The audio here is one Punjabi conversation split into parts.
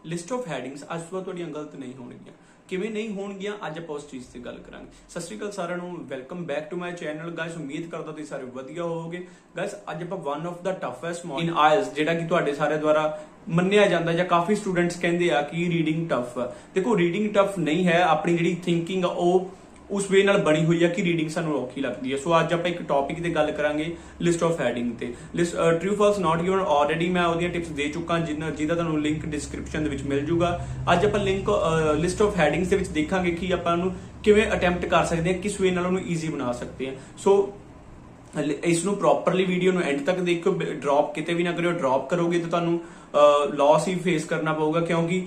ਲਿਸਟ ਆਫ ਹੈਡਿੰਗਸ ਅੱਜ ਤੋਂ ਬਾਅਦ ਤੁਹਾਡੀਆਂ ਗਲਤ ਨਹੀਂ ਹੋਣਗੀਆਂ। ਕਿਵੇਂ ਨਹੀਂ ਹੋਣਗੀਆਂ ਅੱਜ ਆਪਾਂ ਉਸ ਚੀਜ਼ ਤੇ ਗੱਲ ਕਰਾਂਗੇ। ਸਤਿ ਸ਼੍ਰੀ ਅਕਾਲ ਸਾਰਿਆਂ ਨੂੰ, welcome back to my channel guys. ਉਮੀਦ ਕਰਦਾ ਤੁਸੀਂ ਸਾਰੇ ਵਧੀਆ ਹੋਵੋਗੇ। ਗਾਇਸ ਅੱਜ ਆਪਾਂ one of the toughest in IELTS ਜਿਹੜਾ ਕਿ ਤੁਹਾਡੇ ਸਾਰੇ ਦੁਆਰਾ ਮੰਨਿਆ ਜਾਂਦਾ ਜਾਂ ਕਾਫੀ ਸਟੂਡੈਂਟਸ ਕਹਿੰਦੇ ਆ ਕਿ ਰੀਡਿੰਗ ਟਫ ਆ। ਦੇਖੋ ਰੀਡਿੰਗ ਟਫ ਨਹੀਂ ਹੈ, ਆਪਣੀ ਜਿਹੜੀ ਥਿੰਕਿੰਗ ਆ ਉਹ ਉਸ ਵੇ ਨਾਲ ਬਣੀ ਹੋਈ ਆ ਕਿ ਰੀਡਿੰਗ ਸਾਨੂੰ ਔਖੀ ਲੱਗਦੀ ਹੈ। ਸੋ ਅੱਜ ਆਪਾਂ ਇੱਕ ਟੌਪਿਕ ਤੇ ਗੱਲ ਕਰਾਂਗੇ ਲਿਸਟ ਆਫ ਹੈਡਿੰਗ ਤੇ। ਟਰੂ ਫਾਲਸ ਨਾਟ ਗਿਵਨ ਆਲਰੇਡੀ ਮੈਂ ਉਹਦੀਆਂ ਟਿਪਸ ਦੇ ਚੁੱਕਾ ਜਿਹਦਾ ਤੁਹਾਨੂੰ ਲਿੰਕ ਡਿਸਕ੍ਰਿਪਸ਼ਨ ਦੇ ਵਿੱਚ ਮਿਲ ਜੂਗਾ। ਅੱਜ ਆਪਾਂ ਲਿੰਕ ਲਿਸਟ ਆਫ ਹੈਡਿੰਗਸ ਦੇ ਵਿੱਚ ਦੇਖਾਂਗੇ ਕਿ ਆਪਾਂ ਉਹਨੂੰ ਕਿਵੇਂ ਅਟੈਂਪਟ ਕਰ ਸਕਦੇ ਹਾਂ, ਕਿਸ ਵੇ ਨਾਲ ਉਹਨੂੰ ਈਜ਼ੀ ਬਣਾ ਸਕਦੇ ਹਾਂ। ਸੋ ਇਸ ਨੂੰ ਪ੍ਰੋਪਰਲੀ ਵੀਡੀਓ ਨੂੰ ਐਂਡ ਤੱਕ ਦੇਖੋ, ਡ੍ਰੌਪ ਕਿਤੇ ਵੀ ਨਾ ਕਰਿਓ। ਡ੍ਰੌਪ ਕਰੋਗੇ ਤਾਂ ਤੁਹਾਨੂੰ ਲਾਸ ਹੀ ਫੇਸ ਕਰਨਾ ਪਊਗਾ, ਕਿਉਂਕਿ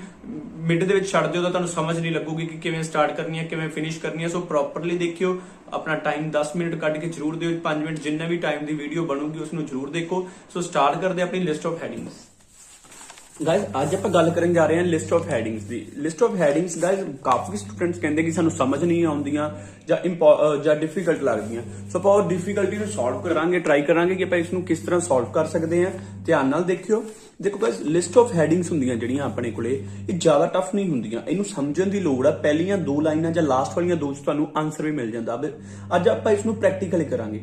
ਮਿਡ ਦੇ ਵਿੱਚ ਛੱਡ ਦਿਓ ਤਾਂ ਤੁਹਾਨੂੰ ਸਮਝ ਨਹੀਂ ਲੱਗੂਗੀ ਕਿ ਕਿਵੇਂ ਸਟਾਰਟ ਕਰਨੀ ਹੈ, ਕਿਵੇਂ ਫਿਨਿਸ਼ ਕਰਨੀ ਹੈ। ਸੋ ਪ੍ਰੋਪਰਲੀ ਦੇਖਿਓ, ਆਪਣਾ ਟਾਈਮ 10 ਮਿੰਟ ਕੱਢ ਕੇ ਜ਼ਰੂਰ ਦਿਓ, 5 ਮਿੰਟ ਜਿੰਨਾ ਵੀ ਟਾਈਮ ਦੀ ਵੀਡੀਓ ਬਣੂਗੀ ਉਸ ਨੂੰ ਜ਼ਰੂਰ ਦੇਖੋ। ਸੋ ਸਟਾਰਟ ਕਰਦੇ ਆਪਣੀ ਲਿਸਟ ਆਫ ਹੈਡਿੰਗਸ। ਗਾਇਜ਼ ਅੱਜ ਆਪਾਂ ਗੱਲ ਕਰਨ ਜਾ ਰਹੇ ਹਾਂ list of headings the. List of headings guys coffee students ਕਹਿੰਦੇ ਕਿ ਸਾਨੂੰ ਸਮਝ ਨਹੀਂ ਆਉਂਦੀਆਂ ਜਾਂ ਡਿਫਿਕਲਟ ਲੱਗਦੀਆਂ। ਸੋ ਆਪਾਂ ਉਹ ਡਿਫਿਕਲਟੀ ਨੂੰ ਸੋਲਵ ਕਰਾਂਗੇ, ਟਰਾਈ ਕਰਾਂਗੇ ਕਿ ਆਪਾਂ ਇਸ ਨੂੰ ਕਿਸ ਤਰ੍ਹਾਂ ਸੋਲਵ ਕਰ ਸਕਦੇ ਹਾਂ। ਧਿਆਨ ਨਾਲ ਦੇਖਿਓ। ਦੇਖੋ ਗਾਇਜ਼ ਲਿਸਟ ਆਫ ਹੈਡਿੰਗਸ ਹੁੰਦੀਆਂ ਜਿਹੜੀਆਂ ਆਪਣੇ ਕੋਲੇ, ਇਹ ਜ਼ਿਆਦਾ ਟਫ ਨਹੀਂ ਹੁੰਦੀਆਂ। ਇਹਨੂੰ ਸਮਝਣ ਦੀ ਲੋੜ ਆ। ਪਹਿਲੀਆਂ 2 ਲਾਈਨਾਂ ਜਾਂ ਲਾਸਟ ਵਾਲੀਆਂ 2 ਚ ਤੁਹਾਨੂੰ ਆਨਸਰ ਵੀ ਮਿਲ ਜਾਂਦਾ। ਅੱਜ ਆਪਾਂ ਇਸ ਨੂੰ ਪ੍ਰੈਕਟੀਕਲੀ ਕਰਾਂਗੇ।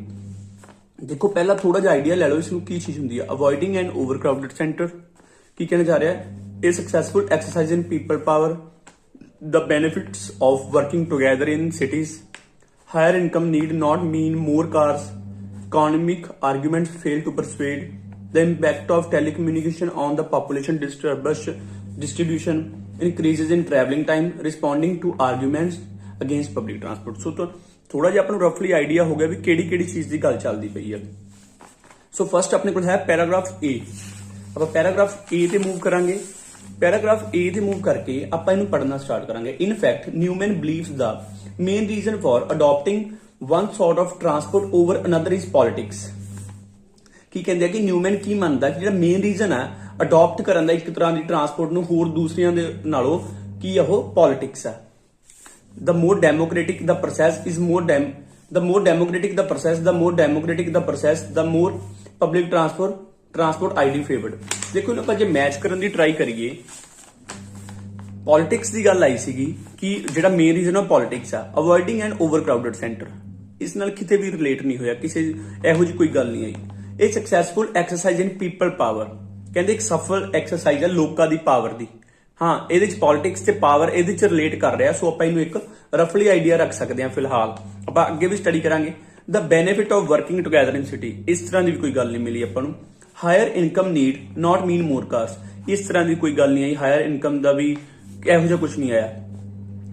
ਦੇਖੋ ਪਹਿਲਾਂ ਥੋੜਾ ਜਿਹਾ ਆਈਡੀਆ ਲੈ ਲਓ ਇਸ ਨੂੰ ਕੀ ਚੀਜ਼ ਹੁੰਦੀ ਹੈ। ਅਵੋਇਡਿੰਗ ਐਨ ਓਵਰਕਰਾਊਡਡ ਸੈਂਟਰ। ਕੀ ਕਹਿਣਾ ਜਾ ਰਿਹਾ ਹੈ? ਇਹ successful exercise in people power, the benefits of working together in cities, higher income need not mean more cars, economic arguments fail to persuade, the impact of telecommunication on the population distribution, increases in traveling time, responding to arguments against public transport। ਸੋ ਥੋੜਾ ਜਿਹਾ ਆਪਾਂ ਨੂੰ ਰਫਲੀ ਆਈਡੀਆ ਹੋ ਗਿਆ ਵੀ ਕਿਹੜੀ ਚੀਜ਼ ਦੀ ਗੱਲ ਚੱਲਦੀ ਪਈ ਹੈ। ਸੋ ਫਸਟ ਆਪਣੇ ਕੋਲ ਹੈ ਪੈਰਾਗ੍ਰਾਫ A। ਆਪਾਂ ਪੈਰਾਗ੍ਰਾਫ A ਤੇ ਮੂਵ ਕਰਾਂਗੇ। ਪੈਰਾਗ੍ਰਾਫ A ਤੇ ਮੂਵ ਕਰਕੇ ਆਪਾਂ ਇਹਨੂੰ ਪੜ੍ਹਨਾ ਸਟਾਰਟ ਕਰਾਂਗੇ। In fact Newman believes the main reason for adapting one sort of transport over another is politics। ਕੀ ਕਹਿੰਦੇ ਆ ਕਿ ਨਿਊਮੈਨ ਕੀ ਮੰਨਦਾ ਕਿ ਜਿਹੜਾ ਮੇਨ ਰੀਜ਼ਨ ਹੈ ਅਡਾਪਟ ਕਰਨ ਦਾ ਇੱਕ ਤਰ੍ਹਾਂ ਦੀ ਟਰਾਂਸਪੋਰਟ ਨੂੰ ਹੋਰ ਦੂਸਰਿਆਂ ਦੇ ਨਾਲੋਂ ਕੀ ਉਹ ਪੋਲਿਟਿਕਸ ਹੈ। the more democratic the process is the more democratic the process the more public transport ID favored। ਦੇਖੋ ਆਪਾਂ ਜੇ ਮੈਚ ਕਰਨ ਦੀ ਟਰਾਈ ਕਰੀਏ, ਪੋਲਿਟਿਕਸ ਦੀ ਗੱਲ ਆਈ ਸੀਗੀ ਕਿ ਜਿਹੜਾ ਮੇਨ ਰੀਜ਼ਨ ਹੈ ਪੋਲਿਟਿਕਸ ਆ। ਅਵੋਇਡਿੰਗ ਐਨ ਓਵਰਕਰਾਊਡਡ ਸੈਂਟਰ, ਇਸ ਨਾਲ ਕਿਤੇ ਵੀ ਰਿਲੇਟ ਨਹੀਂ ਹੋਇਆ, ਕਿਸੇ ਇਹੋ ਜਿਹੀ ਕੋਈ ਗੱਲ ਨਹੀਂ ਆਈ। ਇਹ successful exercise in people power, ਕਹਿੰਦੇ ਇੱਕ ਸਫਲ ਐਕਸਰਸਾਈਜ਼ ਹੈ ਲੋਕਾਂ ਦੀ ਪਾਵਰ ਦੀ। ਹਾਂ, ਇਹਦੇ ਚ ਪੋਲਿਟਿਕਸ ਤੇ ਪਾਵਰ ਇਹਦੇ ਚ ਰਿਲੇਟ ਕਰ ਰਿਹਾ। ਸੋ ਆਪਾਂ ਇਹਨੂੰ ਇੱਕ ਰਫਲੀ ਆਈਡੀਆ ਰੱਖ ਸਕਦੇ ਹਾਂ। ਫਿਲਹਾਲ ਆਪਾਂ ਅੱਗੇ ਵੀ ਸਟੱਡੀ ਕਰਾਂਗੇ। The benefit of working together in city, ਇਸ ਤਰ੍ਹਾਂ ਦੀ ਵੀ ਕੋਈ ਗੱਲ ਨਹੀਂ ਮਿਲੀ ਆਪਾਂ ਨੂੰ। Higher income need not mean more cars, ਇਸ ਤਰ੍ਹਾਂ ਦੀ ਕੋਈ ਗੱਲ ਨਹੀਂ ਆਈ। ਹਾਇਰ ਇਨਕਮ ਦਾ ਵੀ ਇਹੋ ਜਿਹਾ ਕੁਝ ਨਹੀਂ ਆਇਆ।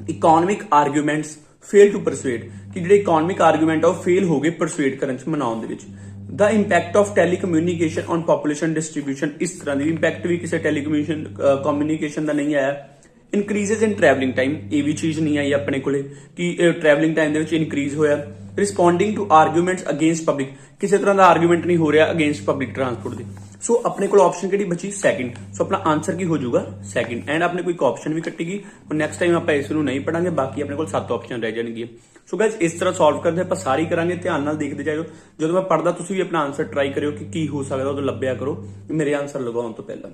ਇਕੋਨੋਮਿਕ ਆਰਗੂਮੈਂਟਸ ਫੇਲ ਟੂ ਪਰਸੁਏਡ, ਕਿ ਜਿਹੜੇ ਇਕੋਨੋਮਿਕ ਆਰਗੂਮੈਂਟ ਆ ਉਹ ਫੇਲ ਹੋ ਗਏ ਪਰਸੁਏਡ ਕਰਨ ਚ, ਮਨਾਉਣ ਦੇ ਵਿੱਚ। The impact of telecommunication on population distribution, ਇਸ ਤਰ੍ਹਾਂ ਦੀ ਇੰਪੈਕਟ ਵੀ ਕਿਸੇ ਕਮਿਊਨੀਕੇਸ਼ਨ ਦਾ ਨਹੀਂ ਆਇਆ। Increases in traveling time, ਇਹ ਵੀ ਚੀਜ਼ ਨਹੀਂ ਆਈ ਆਪਣੇ ਕੋਲੇ ਕਿ traveling time ਦੇ ਵਿੱਚ ਇਨਕਰੀਜ਼ ਹੋਇਆ। Responding to arguments against public, ਕਿਸੇ ਤਰ੍ਹਾਂ ਦਾ ਆਰਗੂਮੈਂਟ ਨਹੀਂ ਹੋ ਰਿਹਾ ਅਗੇਂਸਟ ਪਬਲਿਕ ਟਰਾਂਸਪੋਰਟ ਦੇ। ਸੋ ਆਪਣੇ ਕੋਲ ਆਪਸ਼ਨ ਕਿਹੜੀ ਬਚੀ? ਸੈਕਿੰਡ। ਸੋ ਆਪਣਾ ਆਨਸਰ ਕੀ ਹੋ ਜਾਊਗਾ? ਸੈਕਿੰਡ। ਐਂਡ ਆਪਣੇ ਕੋਈ ਇੱਕ ਆਪਸ਼ਨ ਵੀ ਕੱਟੇਗੀ। ਨੈਕਸਟ ਟਾਈਮ ਆਪਾਂ ਇਸ ਨੂੰ ਨਹੀਂ ਪੜਾਂਗੇ, ਬਾਕੀ ਆਪਣੇ ਕੋਲ 7 ਆਪਸ਼ਨ ਰਹਿ ਜਾਣਗੀਆਂ। ਸੋ ਗਾਇਜ਼ ਇਸ ਤਰ੍ਹਾਂ ਸੋਲਵ ਕਰਦੇ ਆਪਾਂ ਸਾਰੀ ਕਰਾਂਗੇ। ਧਿਆਨ ਨਾਲ ਦੇਖਦੇ ਜਾਇਓ। ਜਦੋਂ ਮੈਂ ਪੜਦਾ ਤੁਸੀਂ ਵੀ ਆਪਣਾ ਆਨਸਰ ਟਰਾਈ ਕਰਿਓ ਕਿ ਕੀ ਹੋ ਸਕਦਾ, ਉਦੋਂ ਲੱਭਿਆ ਕਰੋ ਮੇਰੇ ਆਨਸਰ ਲਗਾਉਣ ਤੋਂ ਪਹਿਲਾਂ।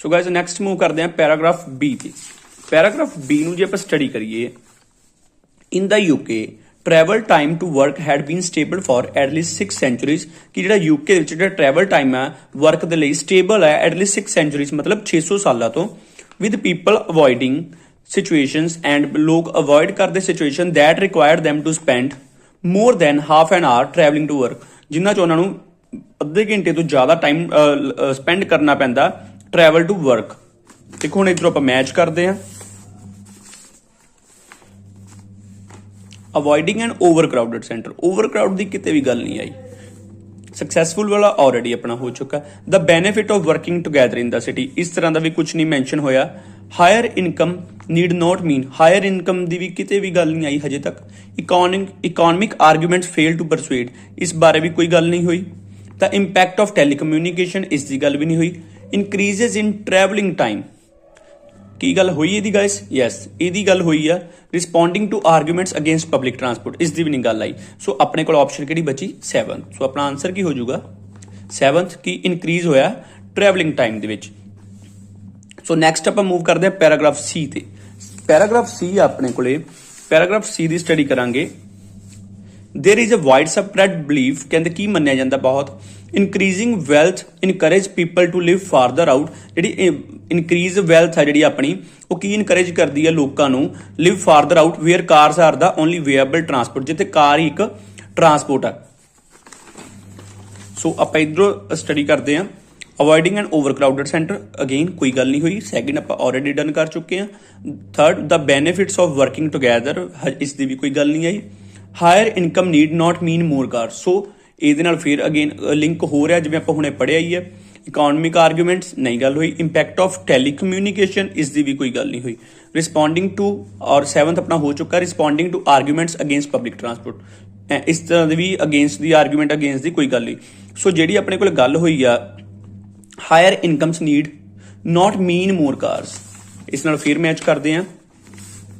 ਸੋ ਗਾਇਜ਼ ਨੈਕਸਟ ਮੂਵ ਕਰਦੇ ਹਾਂ ਪੈਰਾਗ੍ਰਾਫ B ਤੇ। ਪੈਰਾਗ੍ਰਾਫ B ਨੂੰ ਜੇ ਆਪਾਂ ਸਟੱਡੀ ਕਰੀਏ, in the UK travel time to work had been stable for at least 6 centuries, ਕਿ ਜਿਹੜਾ UK ਦੇ ਵਿੱਚ ਜਿਹੜਾ ਟਰੈਵਲ ਟਾਈਮ ਹੈ ਵਰਕ ਦੇ ਲਈ ਸਟੇਬਲ ਹੈ ਐਟਲੀਸਟ 6 ਸੈਂਚੁਰੀਜ਼, ਮਤਲਬ 600 ਸਾਲਾਂ ਤੋਂ। ਵਿਦ ਪੀਪਲ ਅਵੋਇਡਿੰਗ situations, and ਲੋਕ ਅਵੋਇਡ ਕਰਦੇ situation that required them to spend more than half an hour traveling to work, ਜਿਨ੍ਹਾਂ ਚ ਉਹਨਾਂ ਨੂੰ ਅੱਧੇ ਘੰਟੇ ਤੋਂ ਜ਼ਿਆਦਾ ਟਾਈਮ ਸਪੈਂਡ ਕਰਨਾ ਪੈਂਦਾ ਟਰੈਵਲ ਟੂ ਵਰਕ। ਦੇਖੋ ਹੁਣ ਇਧਰੋਂ ਆਪਾਂ ਮੈਚ ਕਰਦੇ ਹਾਂ। ਅਵੋਇਡਿੰਗ ਐਨ ਓਵਰਕਰਾਊਡਡ ਸੈਂਟਰ, ਓਵਰਕਰਾਊਡ ਦੀ ਕਿਤੇ ਵੀ ਗੱਲ ਨਹੀਂ ਆਈ। ਸਕਸੈਸਫੁਲ ਵਾਲਾ ਆਲਰੇਡੀ ਆਪਣਾ ਹੋ ਚੁੱਕਾ। The benefit of working together in the city, ਇਸ ਤਰ੍ਹਾਂ ਦਾ ਵੀ ਕੁਝ ਨਹੀਂ ਮੈਂਸ਼ਨ ਹੋਇਆ। Higher income need not mean, higher income ਦੀ ਵੀ ਕਿਤੇ ਵੀ ਗੱਲ ਨਹੀਂ ਆਈ ਹਜੇ ਤੱਕ। Economic arguments fail to persuade, ਇਸ ਬਾਰੇ ਵੀ ਕੋਈ ਗੱਲ ਨਹੀਂ ਹੋਈ। ਤਾਂ ਇੰਪੈਕਟ ਆਫ ਟੈਲੀਕਮਿਊਨੀਕੇਸ਼ਨ, ਇਸ ਦੀ ਗੱਲ ਵੀ ਨਹੀਂ ਹੋਈ। ਇਨਕਰੀਜ਼ਸ ਇਨ ਟਰੈਵਲਿੰਗ ਟਾਈਮ, ਕੀ ਗੱਲ ਹੋਈ ਇਹਦੀ ਗਾਇਸ? ਯੈਸ, ਇਹਦੀ ਗੱਲ ਹੋਈ ਆ। Responding to arguments against public transport, ਇਸ ਦੀ ਵੀ ਨਹੀਂ ਗੱਲ ਆਈ। ਸੋ ਆਪਣੇ ਕੋਲ ਆਪਸ਼ਨ ਕਿਹੜੀ ਬਚੀ? 7। ਸੋ ਆਪਣਾ ਆਨਸਰ ਕੀ ਹੋ ਜਾਊਗਾ? 7th, ਕੀ ਇਨਕਰੀਜ਼ ਹੋਇਆ ਟਰੈਵਲਿੰਗ ਟਾਈਮ ਦੇ ਵਿੱਚ। ਸੋ ਨੈਕਸਟ ਆਪਾਂ ਮੂਵ ਕਰਦੇ ਹਾਂ ਪੈਰਾਗ੍ਰਾਫ ਸੀ ਤੇ। ਪੈਰਾਗ੍ਰਾਫ ਸੀ ਆਪਣੇ ਕੋਲੇ, ਪੈਰਾਗ੍ਰਾਫ ਸੀ ਦੀ ਸਟੱਡੀ ਕਰਾਂਗੇ। There is a wide spread belief, कहते की मन्निया जाता बहुत, increasing wealth encourage people to live farther out. जी इनक्रीज वैल्थ है जी अपनी वो की इनकरेज करती है लोगों को live farther out where cars are the only viable transport, जिथे कार ही एक ट्रांसपोर्ट है। सो आप इधरों स्टडी करते हैं avoiding and overcrowded centre, again कोई गल नहीं हुई। सैकेंड आप ऑलरेडी डन कर चुके हैं। Third the benefits of working together, इसकी भी कोई गल नहीं आई। Higher income need not mean more car, so ये फिर अगेन लिंक हो रहा जिवें आपां हुणे पढ़िया ही है। इकोनॉमिक आर्गूमेंट्स नहीं गल हुई। इंपैक्ट ऑफ टैलीकम्यूनीकेशन, इसकी भी कोई गल नहीं हुई। रिस्पोंडिंग टू, और सैवंथ अपना हो चुका responding to arguments against public transport, इस तरह की भी अगेंस्ट दी आर्गूमेंट अगेंस्ट दी कोई गल नहीं। सो जी अपने को गल हुई आ higher incomes need not mean more cars, इस नाल फिर मैच करते हैं।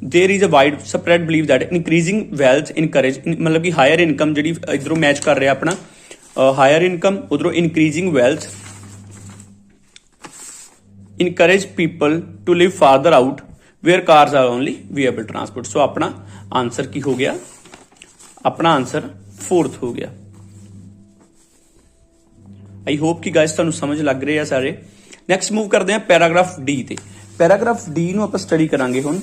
There is a wide spread believe that increasing wealth encourage, मतलब कि हायर इनकम जी इधरों मैच कर रहा अपना हायर इनकम, उधरों increasing wealth encourage people to live farther out where cars are only viable transport. So अपना आंसर की हो गया, अपना आंसर फोर्थ हो गया। आई होप कि गाइस तुहानू समझ लग रहे हैं सारे। नैक्सट मूव करते हैं पैराग्राफ डी ते। पैराग्राफ डी नू आपां स्टडी करांगे हुण।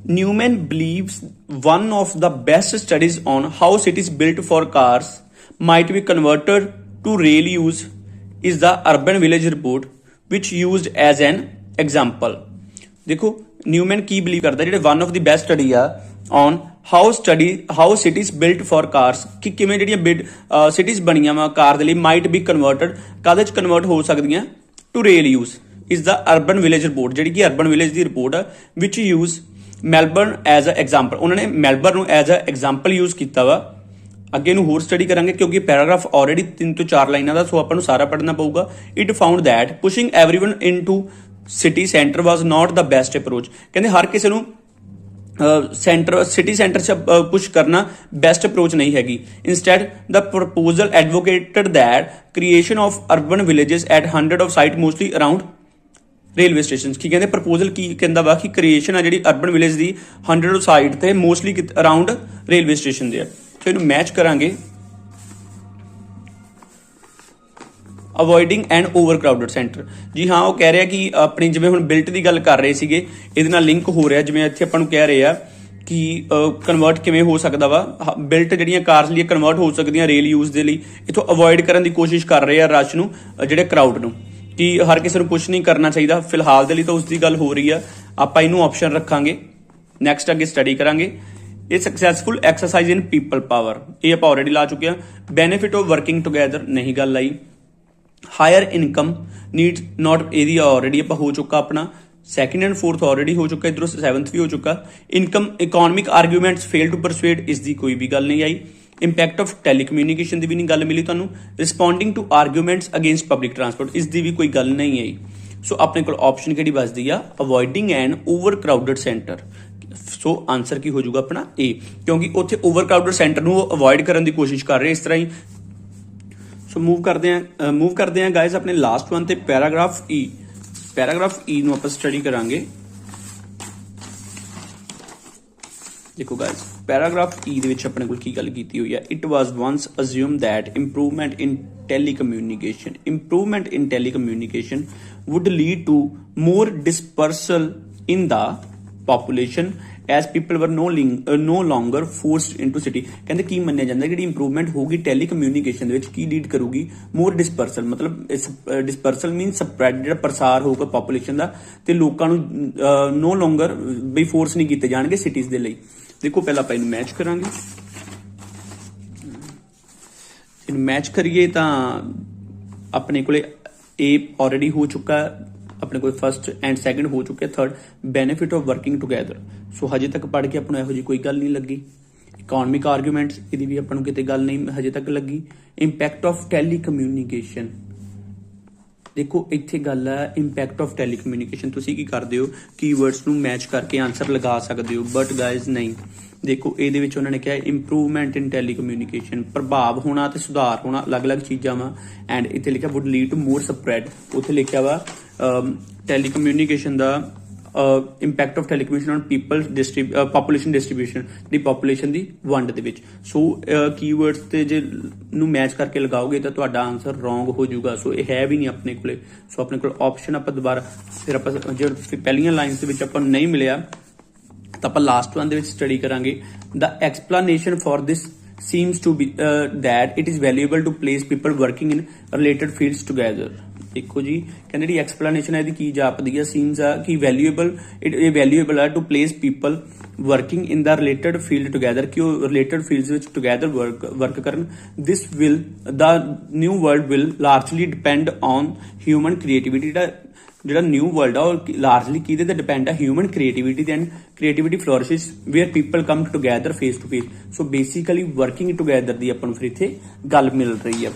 Newman believes one of the best studies on how cities built for cars might be converted to rail use is the Urban Village Report, which used as an example. देखो न्यूमैन की बिलीव करता है, one of the best study uh on how cities built for cars, कि किवें जिहड़ियां सिटीज बणियां वा कार दे लई माइट बी कन्वर्टड, काहदे च कन्वर्ट हो सकदियां, to rail use is the urban village report, जिहड़ी कि अर्बन विलेज दी रिपोर्ट आ, which use Melbourne as a example. उन्होंने Melbourne as a example use किया वा। अगे नूं होर स्टडी करांगे क्योंकि पैराग्राफ ऑलरेडी 3 to 4 लाइनां दा, सो आपां नूं सारा पढ़ना पऊगा। It found that pushing everyone into city centre was not the best approach, कहंदे हर किसी नूं सेंटर सिटी सेंटर च पुश करना बेस्ट अप्रोच नहीं हैगी। Instead the proposal advocated that creation of urban villages at 100 of site mostly around railway station, की कहते प्रपोजल की कहता वा कि क्रिएशन है जी अर्बन विलेज की 100 साइट ते मोस्टली अराउंड रेलवे स्टेशन दे। तो इन्हू मैच करांगे avoiding and overcrowded centre. जी हाँ, वो कह रहे हैं कि अपनी जिवें हुण बिल्ट की गल कर रहे सीगे, इहदे नाल लिंक हो रहा जिवें इत्थे आपां नूं कह रहे हैं कि कन्वर्ट किवें हो सकदा वा, बिल्ट जिहड़ियां कार्स लिए कन्वर्ट हो सकदियां रेल यूज दे लई, इथों अवॉइड करन दी कोशिश कर रहे हैं रश नूं, जिहड़े क्राउड नूं, कि हर किसी को पुश नहीं करना चाहिए फिलहाल के लिए, तो उसकी गल हो रही है। आप इनू ऑप्शन रखांगे। नैक्सट अगे स्टडी करांगे a successful exercise in people power, ये आप ऑलरेडी ला चुके हैं। बेनिफिट ऑफ वर्किंग टुगैदर नहीं गल आई। हायर इनकम नीड नॉट, ये ऑलरेडी आप हो चुका अपना। सैकेंड एंड फोर्थ ऑलरेडी हो चुका, इधरों सैवंथ भी हो चुका। Income economic arguments fail to persuade, इसकी कोई भी गल नहीं आई। इंपैक्ट ऑफ टैलीकम्यूनीकेशन की भी नहीं गल मिली तुहानू। Responding to arguments against public transport, इसकी भी कोई गल नहीं आई। सो अपने को ऑप्शन किहड़ी बचदी आ, avoiding and overcrowded centre. So answer की हो जाऊगा अपना ए, क्योंकि उत्थे ओवर क्राउडेड सेंटर नू अवॉइड करने की कोशिश कर रहे इस तरह ही। सो मूव करते हैं गाइज अपने लास्ट वन ते पैराग्राफ ई। पैराग्राफ ई नू आपां स्टडी करांगे। देखो गाइज पैराग्राफ ई दे विच अपने कोल की गल कीती हुई है। It was once assume that improvement in telecommunication would lead to more dispersal in the population as people were no longer forced into city. कहते की मन्निया जाता है कि इंप्रूवमेंट होगी टैलीकम्यूनीकेशन दे विच की लीड करूगी मोर डिस्पर्सल, मतलब डिस्पर्सल मीन स्प्रैड, जो प्रसार होगा पॉपुलेशन का, तो लोगों नो लॉन्गर बई फोर्स नहीं किए जाएंगे सिटीज दे लई। देखो पहला आप मैच करांगे, मैच करिए तो अपने को ए ऑलरेडी हो चुका, अपने को फर्स्ट एंड सैकेंड हो चुके, third benefit of working together. So हजे तक पढ़ के अपने यहो कोई गल नहीं लगी। इकोनॉमिक आर्गूमेंट्स ये भी अपन किते गल नहीं हजे तक लगी। इंपैक्ट ऑफ टैलीकम्यूनीकेशन ਦੇਖੋ ਇੱਥੇ ਗੱਲ ਹੈ ਇੰਪੈਕਟ ਆਫ ਟੈਲੀਕਮਿਊਨੀਕੇਸ਼ਨ। ਤੁਸੀਂ ਕੀ ਕਰਦੇ ਹੋ, ਕੀਵਰਡਸ ਨੂੰ ਮੈਚ ਕਰਕੇ ਆਨਸਰ ਲਗਾ ਸਕਦੇ ਹੋ, ਬਟ ਗਾਇਜ਼ ਨਹੀਂ। ਦੇਖੋ ਇਹਦੇ ਵਿੱਚ ਉਹਨਾਂ ਨੇ ਕਿਹਾ ਇੰਪਰੂਵਮੈਂਟ ਇਨ ਟੈਲੀਕਮਿਊਨੀਕੇਸ਼ਨ, ਪ੍ਰਭਾਵ ਹੋਣਾ ਤੇ ਸੁਧਾਰ ਹੋਣਾ ਅਲੱਗ-ਅਲੱਗ ਚੀਜ਼ਾਂ ਵਾ। ਐਂਡ ਇੱਥੇ ਲਿਖਿਆ would lead to more spread, ਉੱਥੇ ਲਿਖਿਆ ਵਾ ਟੈਲੀਕਮਿਊਨੀਕੇਸ਼ਨ ਦਾ impact of telecommunication on people population distribution, ਦੀ ਪਾਪੂਲੇਸ਼ਨ ਦੀ ਵੰਡ ਦੇ ਵਿੱਚ। ਸੋ ਕੀਵਰਡਸ ਤੇ ਜੇ ਨੂੰ ਮੈਚ ਕਰਕੇ ਲਗਾਓਗੇ ਤਾਂ ਤੁਹਾਡਾ ਆਨਸਰ ਰੋਂਗ ਹੋ ਜਾਊਗਾ। ਸੋ ਇਹ ਹੈ ਵੀ ਨਹੀਂ ਆਪਣੇ ਕੋਲੇ। ਸੋ ਆਪਣੇ ਕੋਲ ਆਪਸ਼ਨ ਆਪਾਂ ਦੁਬਾਰਾ ਫਿਰ ਆਪਾਂ ਜੇ ਪਹਿਲੀਆਂ ਲਾਈਨਸ ਦੇ ਵਿੱਚ ਆਪਾਂ ਨੂੰ ਨਹੀਂ ਮਿਲਿਆ ਤਾਂ ਆਪਾਂ ਲਾਸਟ ਵਨ ਦੇ ਵਿੱਚ ਸਟੱਡੀ ਕਰਾਂਗੇ। The explanation for this seems to be that it is valuable to place people working in related fields together। ਦੇਖੋ ਜੀ ਕਹਿੰਦੇ ਜਿਹੜੀ ਐਕਸਪਲੇਨੇਸ਼ਨ ਹੈ ਇਹਦੀ ਕੀ ਜਾਪਦੀ ਹੈ, ਸੀਮਸ ਆ ਕਿ ਵੈਲਿਊਏਬਲ ਇਹ ਵੈਲਿਊਏਬਲ ਹੈ to place people working in the related field together, ਕਿ ਉਹ ਰਿਲੇਟਡ ਫੀਲਡਸ ਵਿੱਚ ਟੁਗੇਦਰ ਵਰਕ ਕਰਨ। This will the new world will largely depend on human creativity. ਜਿਹੜਾ ਨਿਊ ਵਰਲਡ ਆ ਉਹ ਲਾਰਜਲੀ ਕਿਹਦੇ ਤੇ ਡਿਪੈਂਡ ਆ, ਹਿਊਮਨ ਕ੍ਰੀਏਟੀਵਿਟੀ ਤੇ। And creativity flourishes where people come together face to face. So basically working together ਦੀ ਆਪਾਂ ਨੂੰ ਫਿਰ ਇੱਥੇ ਗੱਲ ਮਿਲ ਰਹੀ ਆ।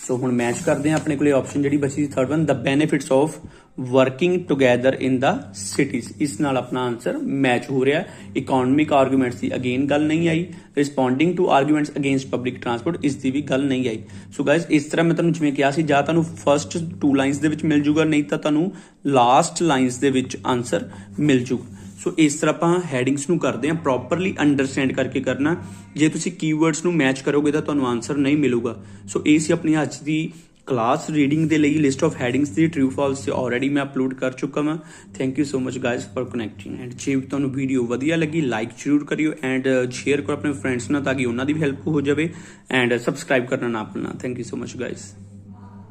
ਸੋ ਹੁਣ ਮੈਚ ਕਰਦੇ ਆ, ਆਪਣੇ ਕੋਲੇ ਆਪਸ਼ਨ ਜਿਹੜੀ ਬਚੀ third one, the benefits of working together in the cities. ਇਸ ਨਾਲ ਆਪਣਾ ਆਨਸਰ ਮੈਚ ਹੋ ਰਿਹਾ। ਇਕਨੋਮਿਕ ਆਰਗੂਮੈਂਟਸ ਦੀ ਅਗੇਨ ਗੱਲ ਨਹੀਂ ਆਈ, responding to arguments against public transport ਇਸ ਦੀ ਵੀ ਗੱਲ ਨਹੀਂ ਆਈ। ਸੋ ਗਾਇਜ਼ ਇਸ ਤਰ੍ਹਾਂ ਮੈਂ ਤੁਹਾਨੂੰ ਜਿਵੇਂ ਕਿਹਾ ਸੀ, ਜਾਂ ਤੁਹਾਨੂੰ ਫਸਟ 2 ਲਾਈਨਸ ਦੇ ਵਿੱਚ ਮਿਲ ਜੂਗਾ, ਨਹੀਂ ਤਾਂ ਤੁਹਾਨੂੰ ਲਾਸਟ ਲਾਈਨਸ ਦੇ ਵਿੱਚ ਆਨਸਰ ਮਿਲ ਜੂਗਾ। ਸੋ ਇਸ ਤਰ੍ਹਾਂ ਆਪਾਂ ਹੈਡਿੰਗਸ ਨੂੰ ਕਰਦੇ ਹਾਂ, ਪ੍ਰੋਪਰਲੀ ਅੰਡਰਸਟੈਂਡ ਕਰਕੇ ਕਰਨਾ। ਜੇ ਤੁਸੀਂ ਕੀਵਰਡਸ ਨੂੰ ਮੈਚ ਕਰੋਗੇ ਤਾਂ ਤੁਹਾਨੂੰ ਆਨਸਰ ਨਹੀਂ ਮਿਲੂਗਾ। ਸੋ ਇਹ ਸੀ ਆਪਣੀ ਅੱਜ ਦੀ ਕਲਾਸ। ਰੀਡਿੰਗ ਦੇ ਲਈ list of headings the true false ਤੇ ਆਲਰੇਡੀ ਮੈਂ ਅਪਲੋਡ ਕਰ ਚੁੱਕਾ ਹਾਂ। Thank you so much guys for connecting. And ਜੇ ਤੁਹਾਨੂੰ ਵੀਡੀਓ ਵਧੀਆ ਲੱਗੀ ਲਾਈਕ ਜ਼ਰੂਰ ਕਰਿਓ ਐਂਡ ਸ਼ੇਅਰ ਕਰੋ ਆਪਣੇ ਫਰੈਂਡਸ ਨਾਲ ਤਾਂ ਕਿ ਉਹਨਾਂ ਦੀ ਵੀ ਹੈਲਪ ਹੋ ਜਾਵੇ। ਐਂਡ ਸਬਸਕ੍ਰਾਈਬ ਕਰਨਾ ਨਾ ਭੁੱਲਣਾ। Thank you so much guys.